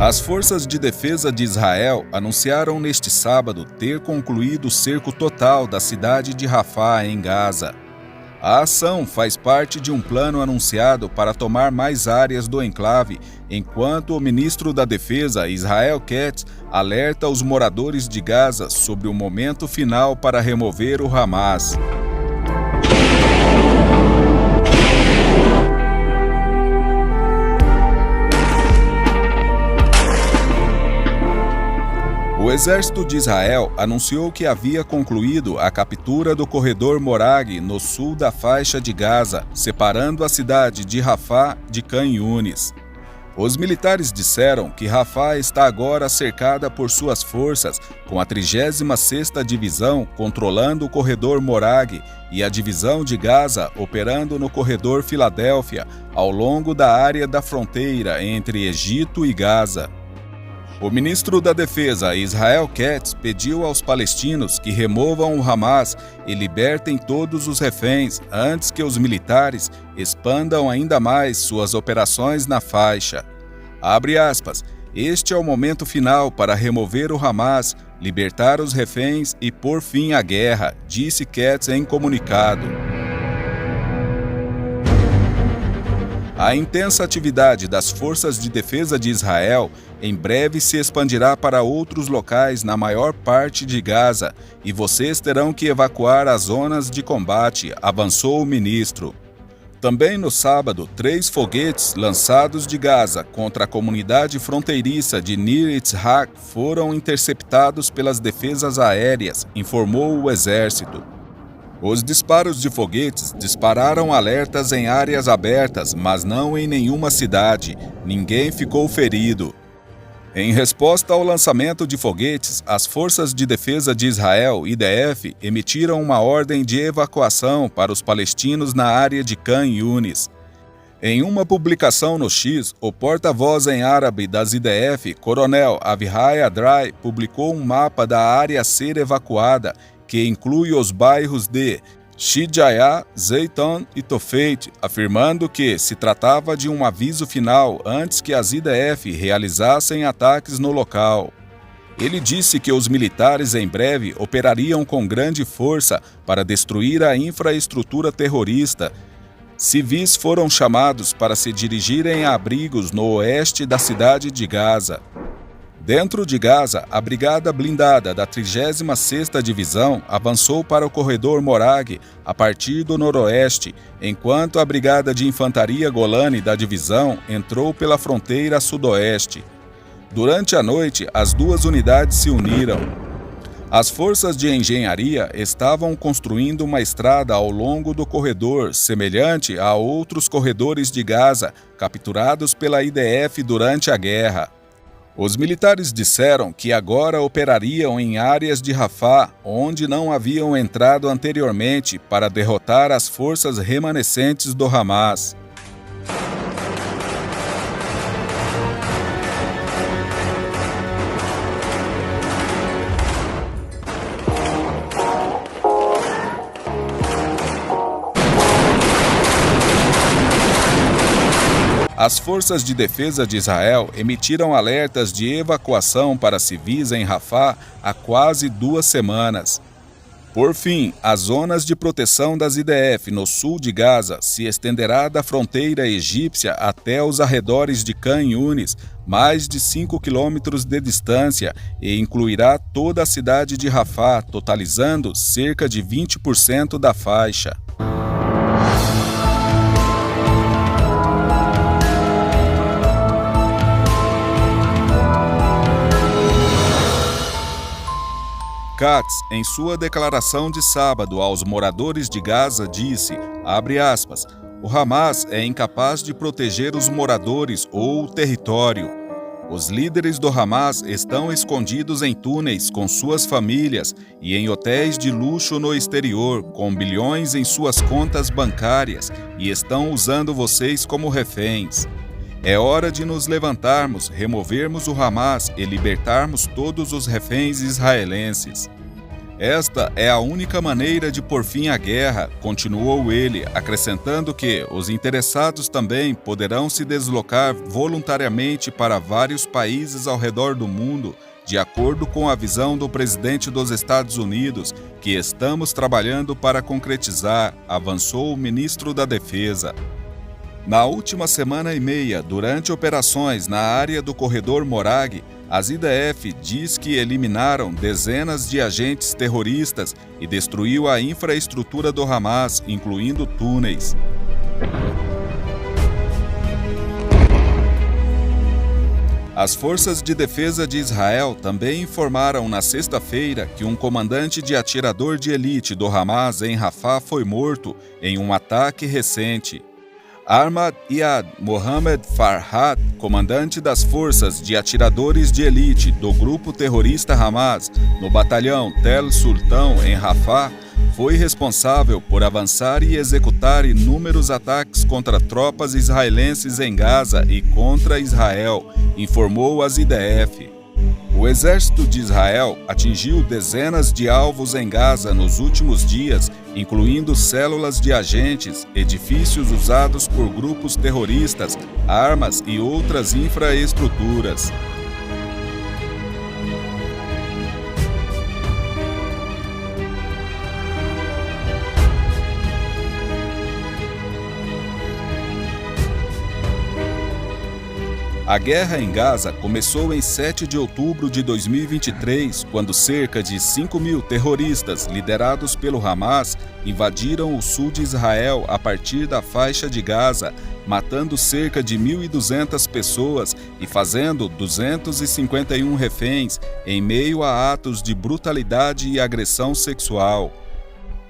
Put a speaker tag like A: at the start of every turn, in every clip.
A: As forças de defesa de Israel anunciaram neste sábado ter concluído o cerco total da cidade de Rafah, em Gaza. A ação faz parte de um plano anunciado para tomar mais áreas do enclave, enquanto o ministro da Defesa, Israel Katz, alerta os moradores de Gaza sobre o momento final para remover o Hamas. O exército de Israel anunciou que havia concluído a captura do corredor Morag no sul da faixa de Gaza, separando a cidade de Rafah de Khan Yunis. Os militares disseram que Rafah está agora cercada por suas forças, com a 36ª Divisão controlando o corredor Morag e a Divisão de Gaza operando no corredor Filadélfia, ao longo da área da fronteira entre Egito e Gaza. O ministro da Defesa, Israel Katz, pediu aos palestinos que removam o Hamas e libertem todos os reféns antes que os militares expandam ainda mais suas operações na faixa. Abre aspas, este é o momento final para remover o Hamas, libertar os reféns e pôr fim à guerra, disse Katz em comunicado. A intensa atividade das forças de defesa de Israel em breve se expandirá para outros locais na maior parte de Gaza e vocês terão que evacuar as zonas de combate, avançou o ministro. Também no sábado, 3 foguetes lançados de Gaza contra a comunidade fronteiriça de Nir Yitzhak foram interceptados pelas defesas aéreas, informou o exército. Os disparos de foguetes dispararam alertas em áreas abertas, mas não em nenhuma cidade. Ninguém ficou ferido. Em resposta ao lançamento de foguetes, as Forças de Defesa de Israel, IDF, emitiram uma ordem de evacuação para os palestinos na área de Khan Yunis. Em uma publicação no X, o porta-voz em árabe das IDF, Coronel Avihai Adrai, publicou um mapa da área a ser evacuada, que inclui os bairros de Shijaya, Zeiton e Tofeit, afirmando que se tratava de um aviso final antes que as IDF realizassem ataques no local. Ele disse que os militares em breve operariam com grande força para destruir a infraestrutura terrorista. Civis foram chamados para se dirigirem a abrigos no oeste da cidade de Gaza. Dentro de Gaza, a brigada blindada da 36ª Divisão avançou para o corredor Morag a partir do noroeste, enquanto a brigada de infantaria Golani da divisão entrou pela fronteira sudoeste. Durante a noite, as duas unidades se uniram. As forças de engenharia estavam construindo uma estrada ao longo do corredor, semelhante a outros corredores de Gaza, capturados pela IDF durante a guerra. Os militares disseram que agora operariam em áreas de Rafah, onde não haviam entrado anteriormente, para derrotar as forças remanescentes do Hamas. As forças de defesa de Israel emitiram alertas de evacuação para civis em Rafah há quase 2 semanas. Por fim, as zonas de proteção das IDF no sul de Gaza se estenderá da fronteira egípcia até os arredores de Khan Yunis, mais de 5 quilômetros de distância, e incluirá toda a cidade de Rafah, totalizando cerca de 20% da faixa. Katz, em sua declaração de sábado aos moradores de Gaza, disse, abre aspas, o Hamas é incapaz de proteger os moradores ou o território. Os líderes do Hamas estão escondidos em túneis com suas famílias e em hotéis de luxo no exterior, com bilhões em suas contas bancárias, e estão usando vocês como reféns. É hora de nos levantarmos, removermos o Hamas e libertarmos todos os reféns israelenses. Esta é a única maneira de pôr fim à guerra, continuou ele, acrescentando que os interessados também poderão se deslocar voluntariamente para vários países ao redor do mundo, de acordo com a visão do presidente dos Estados Unidos, que estamos trabalhando para concretizar, avançou o ministro da Defesa. Na última semana e meia, durante operações na área do corredor Morag, as IDF diz que eliminaram dezenas de agentes terroristas e destruiu a infraestrutura do Hamas, incluindo túneis. As forças de defesa de Israel também informaram na sexta-feira que um comandante de atirador de elite do Hamas em Rafah foi morto em um ataque recente. Ahmad Iyad Mohammed Farhad, comandante das forças de atiradores de elite do grupo terrorista Hamas no batalhão Tel Sultan em Rafah, foi responsável por avançar e executar inúmeros ataques contra tropas israelenses em Gaza e contra Israel, informou as IDF. O exército de Israel atingiu dezenas de alvos em Gaza nos últimos dias, incluindo células de agentes, edifícios usados por grupos terroristas, armas e outras infraestruturas. A guerra em Gaza começou em 7 de outubro de 2023, quando cerca de 5.000 terroristas liderados pelo Hamas invadiram o sul de Israel a partir da faixa de Gaza, matando cerca de 1.200 pessoas e fazendo 251 reféns em meio a atos de brutalidade e agressão sexual.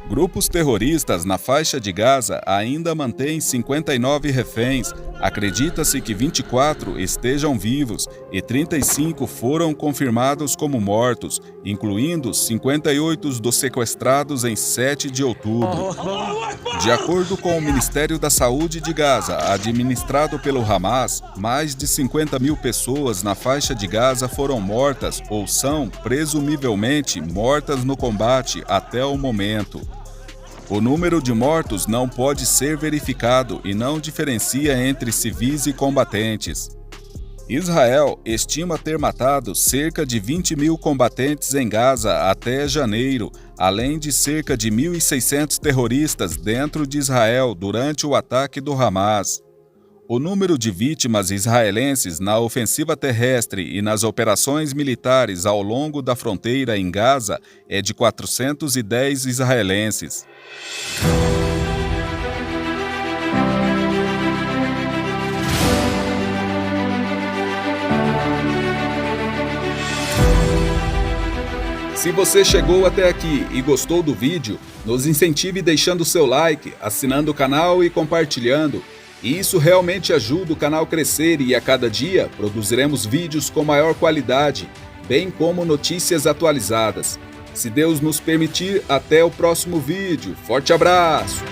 A: Grupos terroristas na faixa de Gaza ainda mantêm 59 reféns. Acredita-se que 24 estejam vivos e 35 foram confirmados como mortos, incluindo 58 dos sequestrados em 7 de outubro. De acordo com o Ministério da Saúde de Gaza, administrado pelo Hamas, mais de 50.000 pessoas na faixa de Gaza foram mortas ou são, presumivelmente, mortas no combate até o momento. O número de mortos não pode ser verificado e não diferencia entre civis e combatentes. Israel estima ter matado cerca de 20.000 combatentes em Gaza até janeiro, além de cerca de 1.600 terroristas dentro de Israel durante o ataque do Hamas. O número de vítimas israelenses na ofensiva terrestre e nas operações militares ao longo da fronteira em Gaza é de 410 israelenses. Se você chegou até aqui e gostou do vídeo, nos incentive deixando seu like, assinando o canal e compartilhando. Isso realmente ajuda o canal a crescer e a cada dia produziremos vídeos com maior qualidade, bem como notícias atualizadas. Se Deus nos permitir, até o próximo vídeo. Forte abraço!